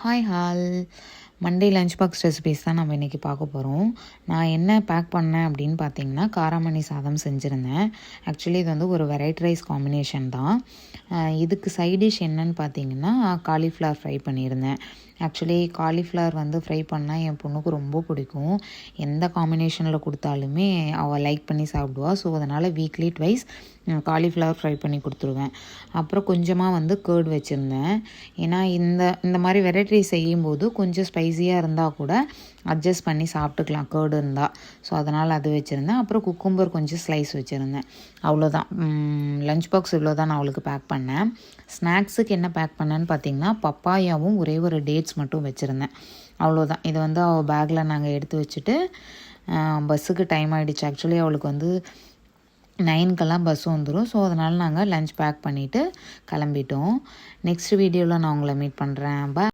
Hi hall Monday lunch box recipes தான் நம்ம இன்றைக்கி பார்க்க போகிறோம். நான் என்ன பேக் பண்ணேன் அப்படின்னு பார்த்தீங்கன்னா, காராமணி சாதம் செஞ்சுருந்தேன். ஆக்சுவலி இது வந்து ஒரு வெரைட்டி ரைஸ் காம்பினேஷன் தான். இதுக்கு சைட் டிஷ் என்னன்னு பார்த்தீங்கன்னா, காலிஃப்ளவர் ஃப்ரை பண்ணியிருந்தேன். ஆக்சுவலி காலிஃப்ளவர் வந்து ஃப்ரை பண்ணால் என் பொண்ணுக்கு ரொம்ப பிடிக்கும். எந்த காம்பினேஷனில் கொடுத்தாலுமே அவள் லைக் பண்ணி சாப்பிடுவாள். ஸோ அதனால் வீக்லி ட்வைஸ் காலிஃப்ளவர் ஃப்ரை பண்ணி கொடுத்துருவேன். அப்புறம் கொஞ்சமாக வந்து கேர்டு வச்சுருந்தேன். ஏன்னா இந்த மாதிரி வெரைட்டி செய்யும்போது கொஞ்சம் ஸ்பைஸியாக இருந்தால் கூட அட்ஜஸ்ட் பண்ணி சாப்பிட்டுக்கலாம் கேர்டு இருந்தால். ஸோ அதனால் அது வச்சுருந்தேன். அப்புறம் குக்கும்பர் கொஞ்சம் ஸ்லைஸ் வச்சுருந்தேன். அவ்வளோதான். லஞ்ச் பாக்ஸ் இவ்வளோ தான் நான் அவளுக்கு பேக் பண்ணேன். ஸ்நாக்ஸுக்கு என்ன பேக் பண்ணேன்னு பார்த்தீங்கன்னா, பப்பாயாவும் ஒரே ஒரு டேட்ஸ் மட்டும் வச்சுருந்தேன். அவ்வளோதான். இது வந்து அவள் பேக்கில் நாங்கள் எடுத்து வச்சுட்டு பஸ்ஸுக்கு டைம் ஆகிடுச்சு. ஆக்சுவலி அவளுக்கு வந்து 9க்கெல்லாம் பஸ் வந்துடும். ஸோ அதனால் நாங்கள் லஞ்ச் பேக் பண்ணிவிட்டு கிளம்பிட்டோம். நெக்ஸ்ட் வீடியோவில் நான் உங்களை மீட் பண்ணுறேன். பாய்.